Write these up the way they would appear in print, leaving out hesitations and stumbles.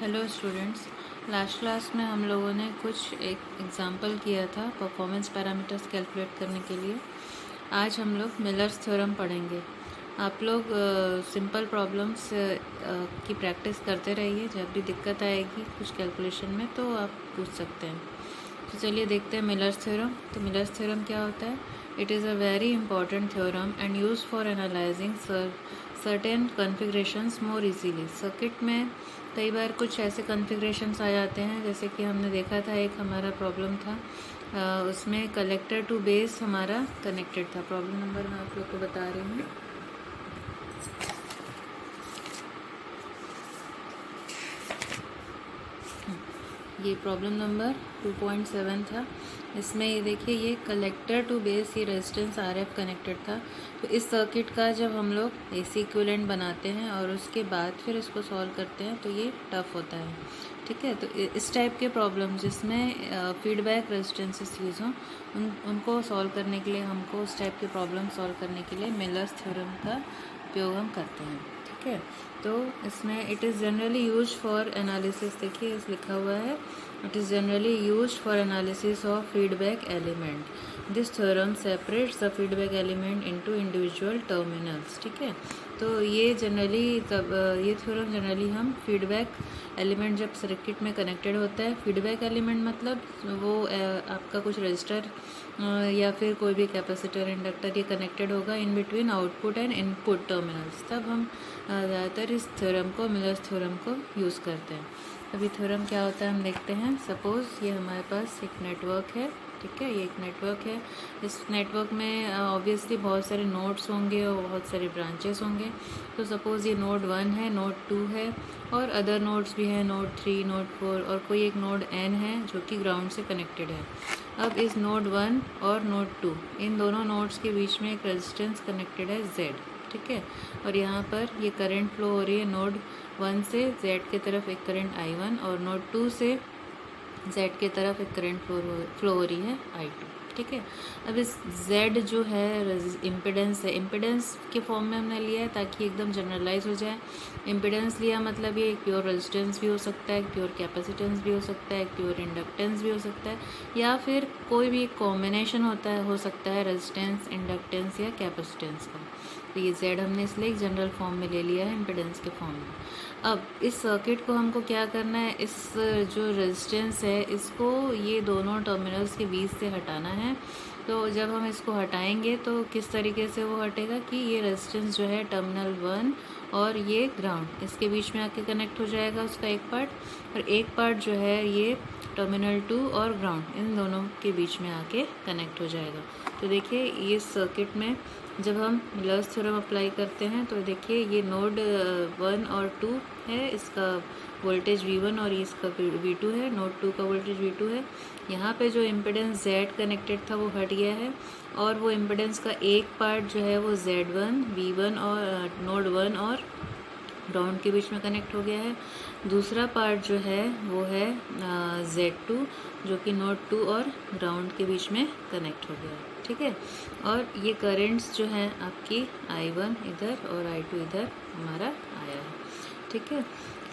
Hello students. Last class में हम लोगों ने कुछ एक एग्जांपल किया था परफॉर्मेंस पैरामीटर्स कैलकुलेट करने के लिए। आज हम लोग मिलर्स थ्योरम पढ़ेंगे। आप लोग सिंपल प्रॉब्लम्स की प्रैक्टिस करते रहिए। जब भी दिक्कत आएगी कुछ कैलकुलेशन में तो आप पूछ सकते हैं। तो चलिए देखते हैं मिलर्स थ्योरम। तो मिलर्स थ्योरम क्या होता है? It is a very important theorem and use for analysing certain configurations more easily. Circuit में कई बार कुछ ऐसे कॉन्फ़िगरेशंस आ जाते हैं, जैसे कि हमने देखा था एक हमारा प्रॉब्लम था, उसमें कलेक्टर टू बेस हमारा कनेक्टेड था। प्रॉब्लम नंबर मैं आप लोग को बता रही हूँ। ये प्रॉब्लम नंबर 2.7 था। इसमें ये देखिए, ये कलेक्टर टू बेस ये रेजिस्टेंस RF कनेक्टेड था। तो इस सर्किट का जब हम लोग AC इक्विवेलेंट बनाते हैं और उसके बाद फिर इसको सॉल्व करते हैं तो ये टफ होता है। ठीक है, तो इस टाइप के प्रॉब्लम जिसमें फीडबैक रेजिस्टेंसेस यूज़ हों उनको सॉल्व करने के लिए, हमको उस टाइप के प्रॉब्लम सॉल्व करने के लिए मिलर्स थ्योरम का उपयोग हम करते हैं। ठीक है, तो इसमें it is generally use for analysis. देखिए इस लिखा हुआ है, it is generally use for analysis of feedback element. This theorem separates the feedback element into individual terminals. ठीक है, तो ये जनरली तब ये थ्योरम जनरली हम फीडबैक एलिमेंट जब सर्किट में कनेक्टेड होता है, फीडबैक एलिमेंट मतलब वो आपका कुछ रजिस्टर या फिर कोई भी कैपेसिटर, इंडक्टर ये कनेक्टेड होगा in between output and input terminals, तब हम ज़्यादातर इस थ्योरम को, मिलर्स थ्योरम को यूज़ करते हैं। अभी थ्योरम क्या होता है हम देखते हैं। सपोज़ ये हमारे पास एक नेटवर्क है। ठीक है, ये एक नेटवर्क है। इस नेटवर्क में ऑब्वियसली बहुत सारे नोड्स होंगे और बहुत सारे ब्रांचेस होंगे। तो सपोज़ ये नोड 1 है, नोड 2 है और अदर नोड्स भी हैं, नोड 3, नोड 4 और कोई एक नोड N है जो कि ग्राउंड से कनेक्टेड है। अब इस नोड 1 और नोड 2 इन दोनों नोड्स के बीच में एक रेजिस्टेंस कनेक्टेड है Z। ठीक है, और यहाँ पर ये करंट फ्लो हो रही है नोड 1 से Z की तरफ एक करंट I1 और नोड 2 से Z की तरफ एक करंट फ्लो हो रही है I2। ठीक है, अब इस Z जो है इम्पिडेंस है, इम्पिडेंस के फॉर्म में हमने लिया है ताकि एकदम जनरलाइज हो जाए। इम्पिडेंस लिया मतलब ये एक प्योर रेजिस्टेंस भी हो सकता है, एक प्योर कैपेसिटेंस भी हो सकता है, एक प्योर इंडक्टेंस भी हो सकता है, या फिर कोई भी एक कॉम्बिनेशन होता है, हो सकता है रेजिस्टेंस, इंडक्टेंस या कैपेसिटेंस का। तो ये Z हमने इसलिए एक जनरल फॉर्म में ले लिया है, इम्पिडेंस के फॉर्म में। अब इस सर्किट को हमको क्या करना है, इस जो रेजिस्टेंस है इसको ये दोनों टर्मिनल्स के बीच से हटाना है। तो जब हम इसको हटाएंगे तो किस तरीके से वो हटेगा कि ये रेजिस्टेंस जो है टर्मिनल 1 और ये ग्राउंड इसके बीच में आके कनेक्ट हो जाएगा उसका एक पार्ट, और एक पार्ट जो है ये टर्मिनल 2 और ग्राउंड इन दोनों के बीच में आके कनेक्ट हो जाएगा। तो देखिए ये सर्किट में जब हम मिलर्स थ्योरम अप्लाई करते हैं तो देखिए ये नोड 1 और 2 है, इसका वोल्टेज V1 और इसका V2 है, नोड 2 का वोल्टेज V2 है। यहाँ पे जो इम्पिडेंस Z कनेक्टेड था वो हट गया है और वो इम्पिडेंस का एक पार्ट जो है वो Z1, V1 और नोड 1 और ग्राउंड के बीच में कनेक्ट हो गया है। दूसरा पार्ट जो है वो है Z2 जो कि नोड 2 और ग्राउंड के बीच में कनेक्ट हो गया है। ठीक है, और ये करेंट्स जो हैं आपकी I1 इधर और I2 इधर हमारा आया है। ठीक है,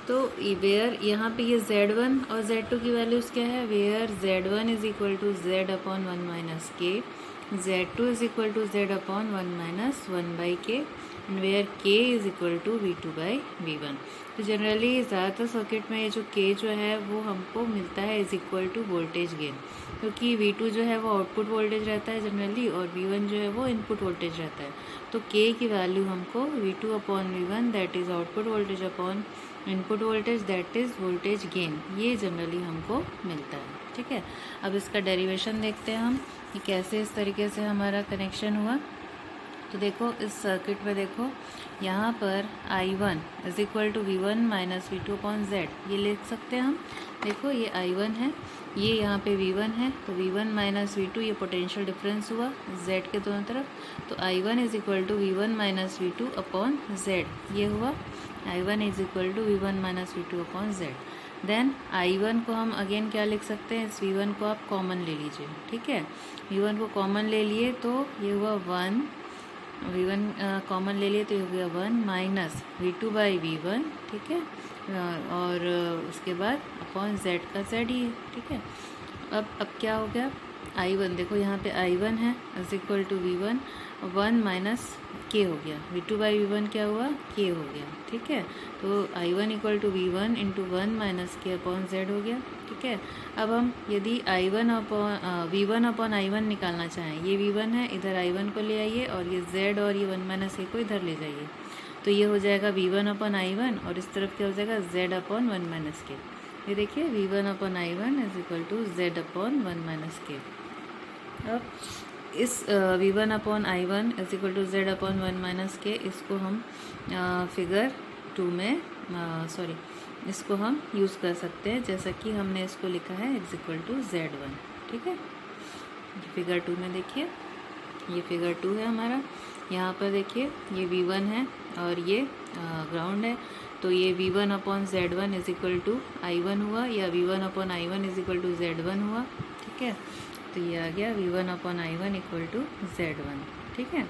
तो वेयर यहाँ पे ये Z1 और Z2 की वैल्यूज़ क्या है, where Z1 is equal to Z upon 1 minus K, Z2 is equal to Z upon 1 minus 1 by K, and where K is equal to V2 by V1। तो generally ज़्यादातर circuit में ये जो K जो है वो हमको मिलता है is equal to voltage gain, क्योंकि V2 जो है वो आउटपुट वोल्टेज रहता है जनरली और V1 जो है वो इनपुट वोल्टेज रहता है। तो K की वैल्यू हमको V2 upon V1 that is output voltage upon input voltage that is voltage gain, ये जनरली हमको मिलता है। ठीक है, अब इसका डेरिवेशन देखते हैं हम कि कैसे इस तरीके से हमारा कनेक्शन हुआ। तो देखो इस सर्किट में देखो यहाँ पर I1 is equal to V1 minus V2 upon Z, ये लिख सकते हैं हम। देखो ये I1 है, ये यहाँ पे V1 है, तो V1 माइनस V2 ये पोटेंशियल डिफरेंस हुआ Z के दोनों तरफ। तो I1 is equal to V1 minus V2 upon Z, ये हुआ I1 is equal to V1 minus V2 upon Z। Then I1 को हम अगेन क्या लिख सकते हैं, इस V1 को आप कॉमन ले लीजिए। ठीक है, V1 को कॉमन ले लिए तो ये हुआ 1, V1 कॉमन ले लिए तो ये हो गया 1 माइनस V2 बाई V1। ठीक है, और उसके बाद अपॉन z का z ही है, ठीक है। अब क्या हो गया, I1 देखो यहाँ पे I1 है is equal to V1, 1 minus k हो गया, V2 बाई V1 क्या हुआ, k हो गया, ठीक है। तो I1 equal to V1 into 1 minus k upon z हो गया, ठीक है। अब हम यदि I1 upon V1 upon I1 निकालना चाहें, ये V1 है, इधर I1 को ले आइए और ये z और ये 1 माइनस k को इधर ले जाइए, तो ये हो जाएगा V1 अपॉन I1 और इस तरफ क्या हो जाएगा z अपॉन 1 माइनस k। ये देखिए V1 upon I1 is equal to z upon 1 minus k। अब इस V1 upon I1 is equal to z upon 1 minus k, इसको हम फिगर 2 में इसको हम यूज़ कर सकते हैं, जैसा कि हमने इसको लिखा है इज इक्वल टू Z1, ठीक है। फिगर 2 में देखिए, ये फिगर 2 है हमारा, यहाँ पर देखिए ये V1 है और ये ग्राउंड है, तो ये V1 upon Z1 is equal to I1 हुआ, या V1 upon I1 is equal to Z1 हुआ, ठीक है। तो ये आ गया V1 upon I1 equal to Z1, ठीक है।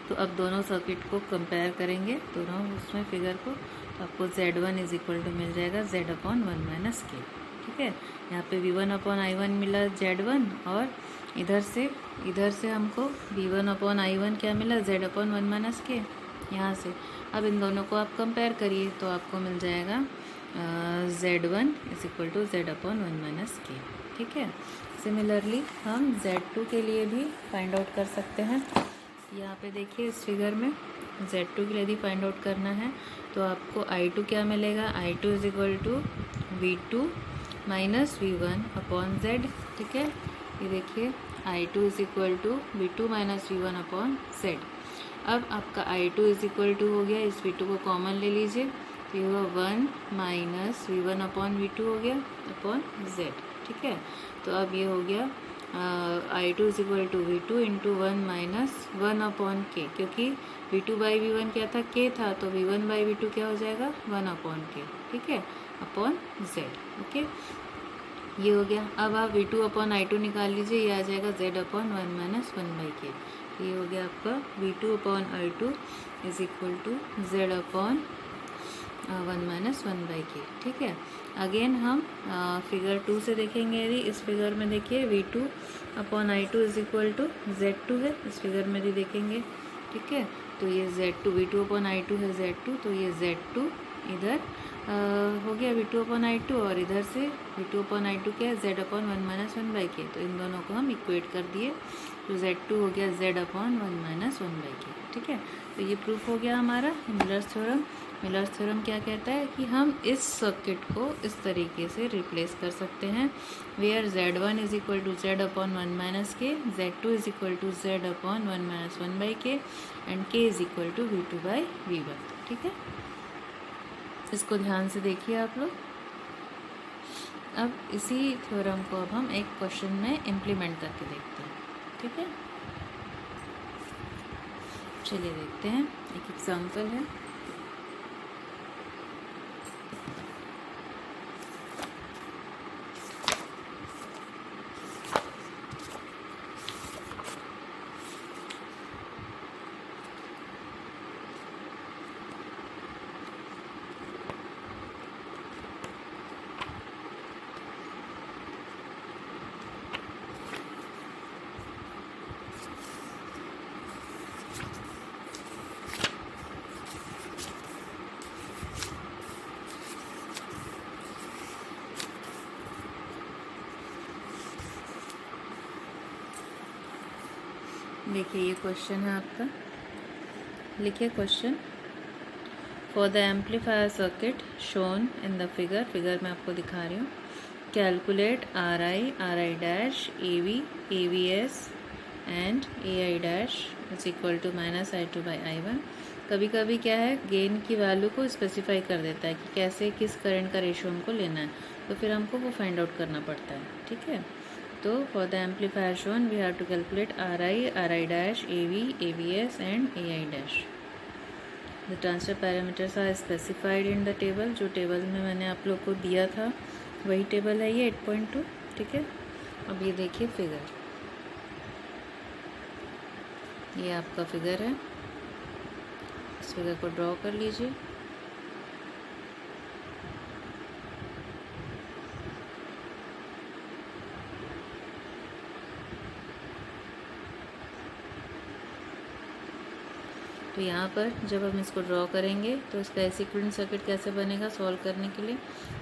तो अब दोनों सर्किट को कंपेयर करेंगे, दोनों उसमें फिगर को, तो आपको Z1 इज इक्वल टू मिल जाएगा Z अपॉन 1 माइनस k, ठीक है। यहाँ पे V1 अपॉन I1 मिला Z1, और इधर से हमको V1 अपॉन I1 क्या मिला, Z अपॉन 1 माइनस k, यहाँ से। अब इन दोनों को आप कंपेयर करिए तो आपको मिल जाएगा Z1 is equal to Z upon 1 minus k, ठीक है। सिमिलरली हम Z2 के लिए भी फाइंड आउट कर सकते हैं। यहाँ पे देखिए इस फिगर में Z2 के लिए यदि फाइंड आउट करना है तो आपको I2 क्या मिलेगा, I2 is equal to V2 minus V1 upon Z, ठीक है। ये देखिए I2 is equal to V2 minus V1 upon Z। अब आपका I2 इज इक्वल टू हो गया, इस V2 को कॉमन ले लीजिए, तो ये हुआ 1 माइनस V1 अपॉन V2 हो गया अपॉन Z, ठीक है। तो अब ये हो गया I2 is equal to V2 into 1 minus 1 upon k, क्योंकि V2 बाई V1 क्या था, k था, तो V1 बाई V2 क्या हो जाएगा, 1 अपॉन k, ठीक है, अपॉन Z, ओके। ये हो गया। अब आप V2 अपॉन I2 निकाल लीजिए, ये आ जाएगा Z upon 1 minus 1 by k। ये हो गया आपका V2 upon I2 is equal to Z upon 1 minus 1 by k, ठीक है। अगेन हम फिगर 2 से देखेंगे, यदि इस फिगर में देखिए V2 upon I2 is equal to Z2 है, इस फिगर में भी देखेंगे, ठीक है। तो ये Z2 V2 अपॉन I2 है Z2, तो ये Z2 इधर हो गया V2 अपॉन I2, और इधर से V2 अपॉन I2 क्या है, Z upon 1 minus 1 by k, तो इन दोनों को हम इक्वेट कर दिए, तो Z2 हो गया Z upon 1 minus 1 by k, ठीक है। तो ये प्रूफ हो गया हमारा मिलर्स थ्योरम। मिलर्स थ्योरम क्या कहता है कि हम इस सर्किट को इस तरीके से रिप्लेस कर सकते हैं, where Z1 is equal to Z upon 1 minus k, Z2 is equal to Z upon 1 minus 1 by k, and k is equal to V2 by V1, ठीक है। इसको ध्यान से देखिए आप लोग। अब इसी थ्योरम को अब हम एक क्वेश्चन में इम्प्लीमेंट करके देखते हैं, ठीक है। चलिए देखते हैं, एक एग्जांपल है। देखिए ये क्वेश्चन है आपका, लिखिए question. For the amplifier circuit shown in the figure, figure में आपको दिखा रही हूँ, calculate RI dash AV AVS and AI dash is equal to minus I2 by I1। कभी कभी क्या है, गेन की वैल्यू को स्पेसिफाई कर देता है कि कैसे किस करंट का रेशियो हमको लेना है, तो फिर हमको वो फाइंड आउट करना पड़ता है, ठीक है। तो for the amplifier shown we have to calculate RI dash AV AVS and AI dash. The transfer parameters are specified in the table, जो टेबल में मैंने आप लोग को दिया था वही टेबल है ये 8.2, ठीक है। अब ये देखिए फिगर, ये आपका फिगर है, इस फिगर को ड्रॉ कर लीजिए। तो यहाँ पर जब हम इसको ड्रॉ करेंगे तो इसका एसी इक्विवेलेंट सर्किट कैसे बनेगा सॉल्व करने के लिए,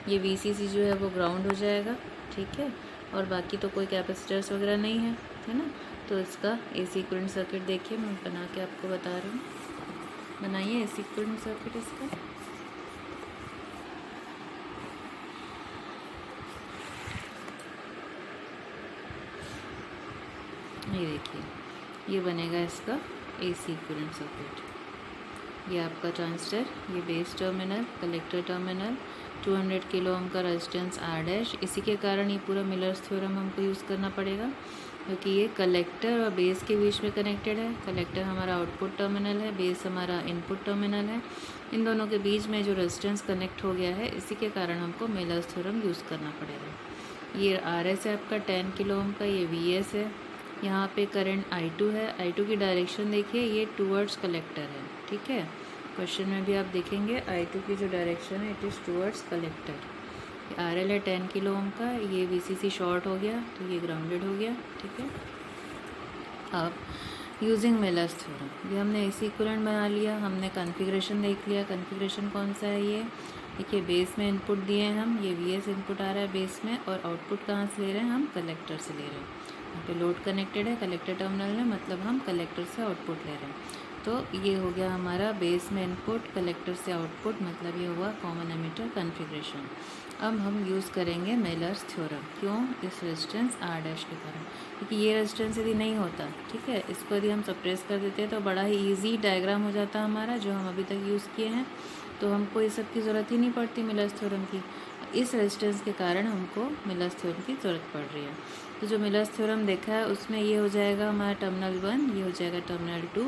ये VCC जो है वो ग्राउंड हो जाएगा, ठीक है, और बाकी तो कोई कैपेसिटर्स वगैरह नहीं है ना। तो इसका एसी इक्विवेलेंट सर्किट देखिए, मैं बना के आपको बता रही हूँ। बनाइए एसी इक्विवेलेंट सर्किट इसका। ये देखिए, ये बनेगा इसका एसी इक्विवेलेंट सर्किट। ये आपका ट्रांजिस्टर, ये base terminal, collector terminal, 200 kilo ohm का रेजिस्टेंस R'। इसी के कारण ये पूरा मिलर्स थ्योरम हमको यूज़ करना पड़ेगा, क्योंकि ये कलेक्टर और बेस के बीच में कनेक्टेड है। कलेक्टर हमारा आउटपुट टर्मिनल है, बेस हमारा इनपुट टर्मिनल है। इन दोनों के बीच में जो रेजिस्टेंस कनेक्ट हो गया है, इसी के कारण हमको मिलर्स थ्योरम यूज़ करना पड़ेगा। ये RS है आपका 10 किलो ओम का, ये VS है। यहाँ पे करंट I2 है। I2 की डायरेक्शन देखिए, ये टूवर्ड्स कलेक्टर है, ठीक है। क्वेश्चन में भी आप देखेंगे I2 की जो डायरेक्शन है, it is towards collector. RL है 10 किलो ओम का, ये VCC शॉर्ट हो गया तो ये ग्राउंडेड हो गया, ठीक है। अब यूजिंग मिलर्स थ्योरम, ये हमने एसी इक्विवेलेंट बना लिया, हमने कॉन्फ़िगरेशन देख लिया। कॉन्फ़िगरेशन कौन सा है ये, देखिए बेस में इनपुट दिए हैं हम, ये VS इनपुट आ रहा है बेस में, और आउटपुट कहाँ से ले रहे हैं हम, कलेक्टर से ले रहे हैं। यहाँ पे लोड कनेक्टेड है कलेक्टर टर्मिनल में, मतलब हम कलेक्टर से आउटपुट ले रहे हैं। तो ये हो गया हमारा बेस में इनपुट, कलेक्टर से आउटपुट, मतलब ये हुआ कॉमन एमिटर कॉन्फ़िगरेशन। अब हम यूज़ करेंगे मिलर्स थ्योरम। क्यों, इस रेजिस्टेंस R' के कारण, क्योंकि ये रेजिस्टेंस यदि नहीं होता, ठीक है, इसको यदि हम सप्रेस कर देते हैं तो बड़ा ही ईजी डायग्राम हो जाता हमारा, जो हम अभी तक यूज़ किए हैं। तो हमको ये सब की ज़रूरत ही नहीं पड़ती मिलर्स थ्योरम की। इस रेजिस्टेंस के कारण हमको मिलर्स थ्योरम की ज़रूरत पड़ रही है। तो जो मिलर्स थ्योरम देखा है उसमें ये हो जाएगा हमारा टर्मिनल 1, ये हो जाएगा टर्मिनल 2,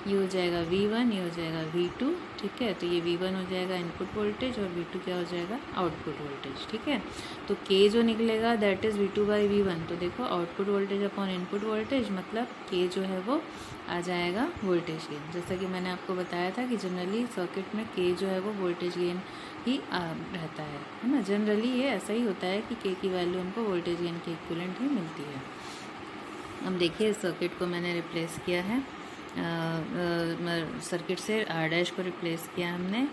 ये हो जाएगा V1, ये हो जाएगा V2, ठीक है। तो ये V1 हो जाएगा इनपुट वोल्टेज और V2 क्या हो जाएगा, आउटपुट वोल्टेज, ठीक है। तो K जो निकलेगा दैट इज़ V2/V1। तो देखो output voltage upon input voltage, मतलब K जो है वो आ जाएगा वोल्टेज गेन। जैसा कि मैंने आपको बताया था कि जनरली सर्किट में K जो है वो वोल्टेज गेन ही रहता है ना। जनरली ये ऐसा ही होता है कि K की वैल्यू हमको वोल्टेज गेन के इक्विवेलेंट ही मिलती है। अब देखिए इस सर्किट को मैंने रिप्लेस किया है, सर्किट से R' को रिप्लेस किया हमने।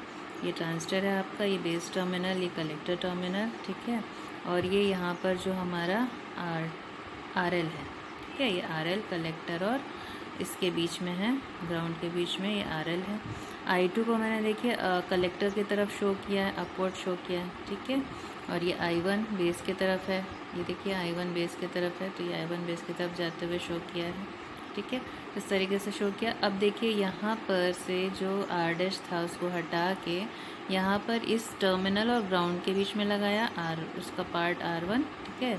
ये ट्रांजिस्टर है आपका, ये बेस टर्मिनल, ये कलेक्टर टर्मिनल, ठीक है। और ये यहाँ पर जो हमारा RL है, ठीक है, ये RL कलेक्टर और इसके बीच में है, ग्राउंड के बीच में ये RL है। I2 को मैंने देखिए कलेक्टर की तरफ शो किया है, अपवर्ड शो किया है, ठीक है। और ये I1 बेस की तरफ है, ये देखिए I1 बेस की तरफ है, तो ये I1 बेस की तरफ जाते हुए शो किया है, ठीक है, इस तरीके से शो किया। अब देखिए यहाँ पर से जो R' था उसको हटा के यहाँ पर इस टर्मिनल और ग्राउंड के बीच में लगाया, उसका पार्ट R1, ठीक है,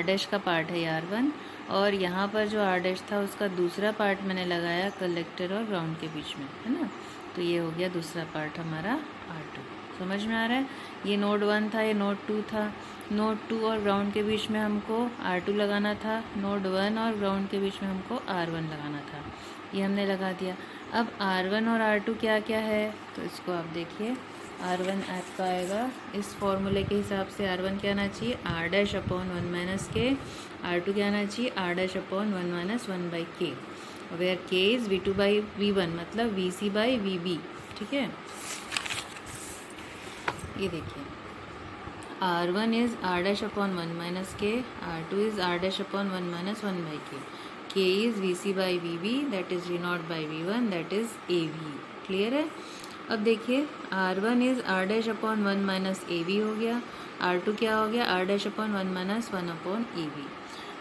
R' का पार्ट है R1, और यहाँ पर जो R' था उसका दूसरा पार्ट मैंने लगाया कलेक्टर और ग्राउंड के बीच में, है ना। तो ये हो गया दूसरा पार्ट हमारा R2। समझ में आ रहा है, ये नोड 1 था, ये नोड 2 था। नोड 2 और ग्राउंड के बीच में हमको R2 लगाना था, नोड 1 और ग्राउंड के बीच में हमको R1 लगाना था, ये हमने लगा दिया। अब R1 और R2 क्या क्या है, तो इसको आप देखिए, R1 आपका आएगा इस फॉर्मूले के हिसाब से, R1 क्या आना चाहिए, R'/1 - K, R2 क्या आना चाहिए, R'/1 - 1/K, where K is V2/V1, मतलब VC/VB, ठीक है। ये देखिए R1 is R'/1 - K, R2 is R'/1 - 1/K, K is VC/VB, that is V0/V1, that is AV। Clear है। अब देखिए R1 इज़ R'/1 - AV हो गया, R2 क्या हो गया, R'/1 - 1/AV।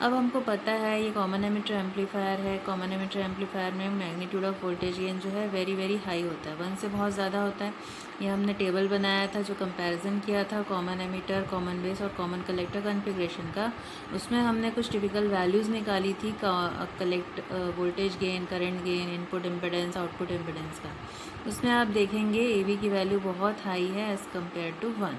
अब हमको पता है ये कॉमन एमिटर एम्पलीफायर है। कॉमन एमिटर एम्पलीफायर में मैग्नीट्यूड ऑफ वोल्टेज गेन जो है वेरी वेरी हाई होता है, 1 से बहुत ज़्यादा होता है। ये हमने टेबल बनाया था जो कंपैरिजन किया था कॉमन एमिटर, कॉमन बेस और कॉमन कलेक्टर कॉन्फ़िगरेशन का। उसमें हमने कुछ टिपिकल वैल्यूज़ निकाली थी voltage gain, current gain, input impedance, output impedance का। उसमें आप देखेंगे AV की वैल्यू बहुत हाई है एज़ कम्पेयर टू 1,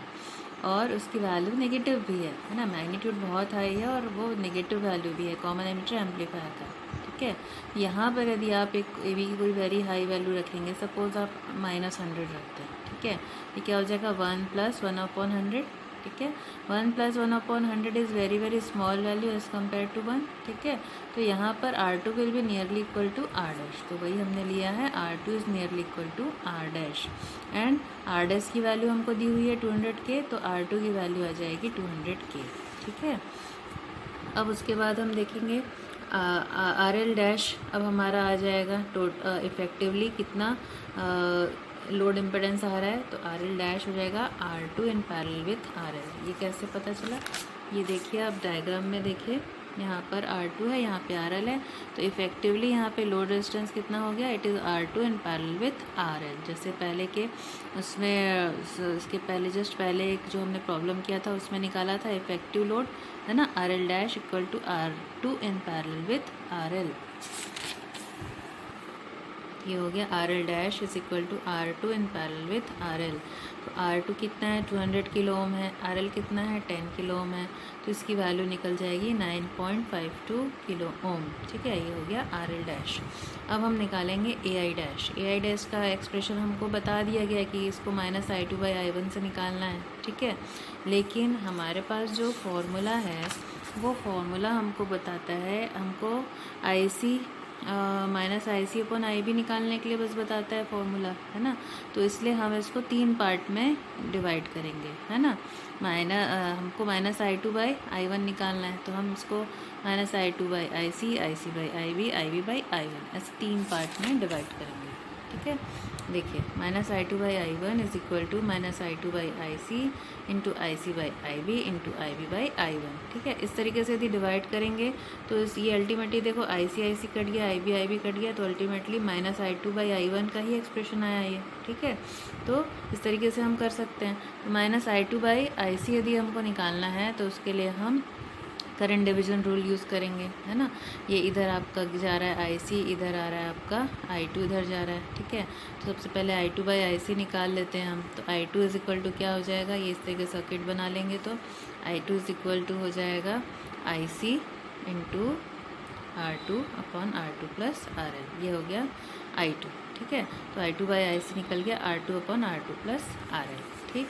और उसकी वैल्यू नेगेटिव भी है ना, मैग्नीट्यूड बहुत हाई है और वो नेगेटिव वैल्यू भी है कॉमन एमिटर एम्पलीफायर का, ठीक है। यहाँ पर यदि आप एक AV की कोई वेरी हाई वैल्यू रखेंगे, सपोज आप -100 रखते हैं, ठीक है, ये क्या हो जाएगा 1 + 1/100, ठीक है। 1 + 1/100 is very very small value as compare to 1, ठीक है। तो यहाँ पर R2 will be nearly equal to R dash, तो वही हमने लिया है, R2 is nearly equal to R dash, and R dash की वैल्यू हमको दी हुई है 200K, तो R2 की वैल्यू आ जाएगी 200K, ठीक है। अब उसके बाद हम देखेंगे RL डैश, अब हमारा आ जाएगा इफ़ेक्टिवली कितना लोड इम्पिडेंस आ रहा है, तो RL डैश हो जाएगा R2 in parallel with RL। ये कैसे पता चला, ये देखिए आप डायग्राम में देखिए, यहाँ पर R2 है, यहाँ पे RL है, तो इफ़ेक्टिवली यहाँ पे लोड रेजिस्टेंस कितना हो गया, it is R2 in parallel with RL। जैसे पहले के उसमें इसके पहले जस्ट पहले एक जो हमने प्रॉब्लम किया था उसमें निकाला था इफेक्टिव लोड, है ना, RL dash equal to R2 in parallel with RL। ये हो गया RL dash is equal to R2 in parallel with RL। तो R2 कितना है, 200 किलो ओम है, RL कितना है, 10 किलो ओम है, तो इसकी वैल्यू निकल जाएगी 9.52 किलो ओम, ठीक है। ये हो गया RL डैश। अब हम निकालेंगे AI डैश। AI डैश का एक्सप्रेशन हमको बता दिया गया कि इसको -I2/I1 से निकालना है, ठीक है। लेकिन हमारे पास जो फॉर्मूला है वो फॉर्मूला हमको बताता है, हमको IC -IC/IB निकालने के लिए बस बताता है फॉर्मूला, है ना। तो इसलिए हम इसको 3 पार्ट में डिवाइड करेंगे, है ना। हमको -I2/I1 निकालना है, तो हम इसको -I2/IC, IC/IB, IB/I1 ऐसे 3 पार्ट में डिवाइड करेंगे, ठीक है। देखिए -I2/I1 is equal to -I2/IC into IC/IB into IB/I1, ठीक है। इस तरीके से यदि डिवाइड करेंगे तो ये अल्टीमेटली देखो IC कट गया, IB कट गया, तो अल्टीमेटली -I2/I1 का ही एक्सप्रेशन आया ये, ठीक है। तो इस तरीके से हम कर सकते हैं। तो -I2/IC यदि हमको निकालना है तो उसके लिए हम करंट डिवीजन रूल यूज़ करेंगे, है ना। ये इधर आपका जा रहा है IC, इधर आ रहा है आपका I2, इधर जा रहा है, ठीक है। तो सबसे पहले I2/IC निकाल लेते हैं हम। तो I2 इज इक्वल टू क्या हो जाएगा, ये इस तरीके सर्किट बना लेंगे तो I2 इज इक्वल टू हो जाएगा IC into R2/R2 plus RL। ये हो गया I2, ठीक है। तो I2/IC निकल गया R2/R2 प्लस RL, ठीक।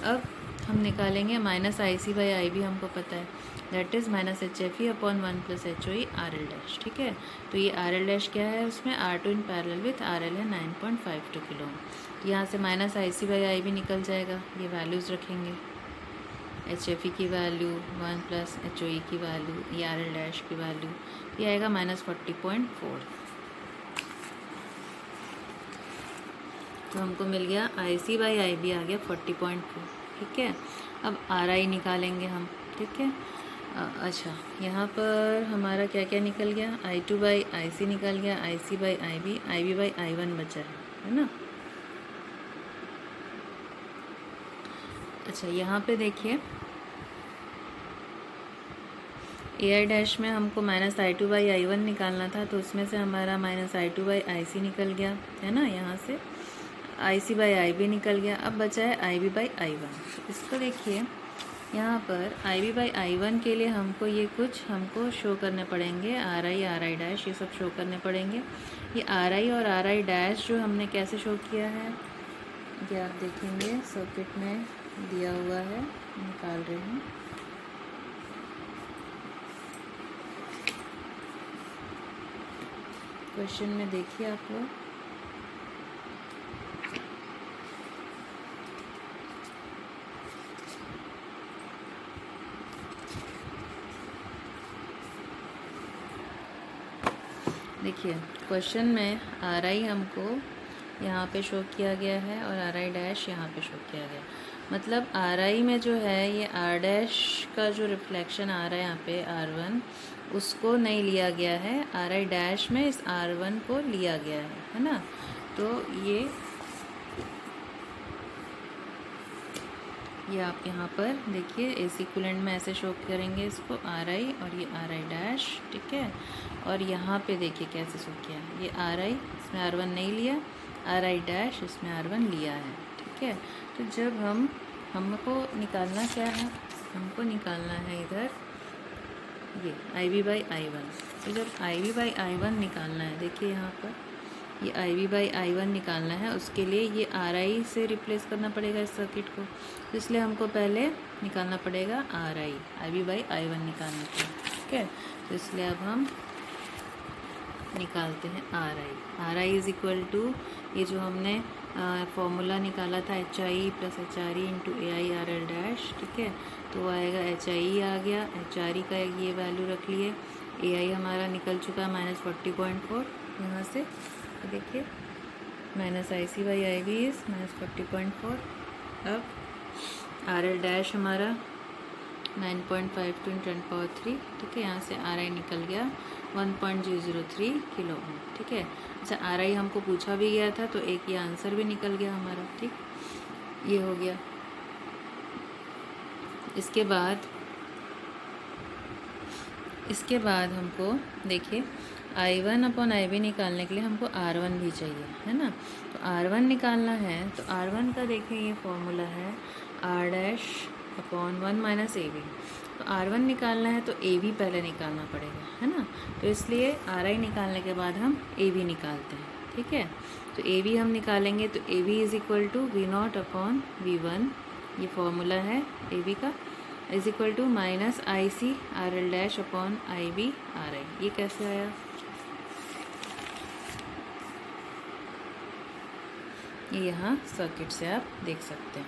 अब हम निकालेंगे -IC/IB, हमको पता है, that is -HFE/1 + HOE RL dash, ठीक है। तो ये RL डैश क्या है, उसमें R2 in parallel with RL है 9.52 किलो। तो यहाँ से -IC/IB निकल जाएगा, ये वैल्यूज़ रखेंगे, HFE की वैल्यू 1 + HOE की वैल्यू, ये RL डैश की वैल्यू, ये आएगा -40.4। तो हमको मिल गया IC/IB आ गया 40.4, ठीक है। अब RI निकालेंगे हम, ठीक है। अच्छा, यहाँ पर हमारा क्या क्या निकल गया, I2/IC निकल गया, IC/IB, IB/I1 बचा है ना। अच्छा, यहाँ पे देखिए AI डैश में हमको -I2/I1 निकालना था, तो उसमें से हमारा -I2/IC निकल गया, है ना। यहाँ से IC/IB निकल गया। अब बचा है IB/I1। इसको देखिए, यहाँ पर IB/I1 के लिए हमको शो करने पड़ेंगे, RI डैश, ये सब शो करने पड़ेंगे। ये RI और RI डैश जो हमने कैसे शो किया है, ये आप देखेंगे सर्किट में दिया हुआ है, निकाल रही हूँ। क्वेश्चन में देखिए आप लोग, देखिए क्वेश्चन में RI हमको यहाँ पे शो किया गया है और RI डैश यहाँ पे शो किया गया। मतलब RI में जो है ये R डैश का जो रिफ्लेक्शन आ रहा है यहाँ पे R1, उसको नहीं लिया गया है, RI डैश में इस R1 को लिया गया है ना। तो ये आप यहाँ पर देखिए AC इक्विवेलेंट में ऐसे शो करेंगे इसको, RI और ये RI डैश, ठीक है। और यहाँ पे देखिए कैसे शो किया, ये RI, इसमें R1 नहीं लिया, RI डैश, इसमें R1 लिया है, ठीक है। तो जब हमको निकालना क्या है, हमको निकालना है इधर ये IB/I1। तो जब IB/I1 निकालना है, देखिए यहाँ पर ये आई वी बाई आई वन निकालना है, उसके लिए ये आर आई से रिप्लेस करना पड़ेगा इस सर्किट को, तो इसलिए हमको पहले निकालना पड़ेगा R I V by I one निकालने के लिए, ठीक है। तो इसलिए अब हम निकालते हैं R I is equal to ये जो हमने फॉर्मूला निकाला था H I plus H R E into A I R L dash, ठीक है। तो वो आएगा एच आई आ गया, एच आर ई का ये वैल्यू रख लिए, ए आई हमारा निकल चुका है -40.4 यहाँ से, तो देखिए minus I C by I V is -40.4। अब आर एल डैश हमारा 9.52 × 10⁻3, ठीक है। यहाँ से आर आई निकल गया 1.003 किलो ओम, ठीक है। अच्छा आर आई हमको पूछा भी गया था, तो एक ये आंसर भी निकल गया हमारा, ठीक, ये हो गया। इसके बाद हमको देखिए I1/IB निकालने के लिए हमको R1 भी चाहिए, है ना। तो R1 निकालना है, तो R1 का देखिए ये फॉर्मूला है R'/1 - AB। तो R1 निकालना है तो AB पहले निकालना पड़ेगा, है ना। तो इसलिए RI निकालने के बाद हम AB निकालते हैं, ठीक है। तो AB हम निकालेंगे तो AB is equal to V0/V1, ये फॉर्मूला है AB का, is equal to -IC RL'/IB RI। ये कैसे आया, ये यहाँ सर्किट से आप देख सकते हैं।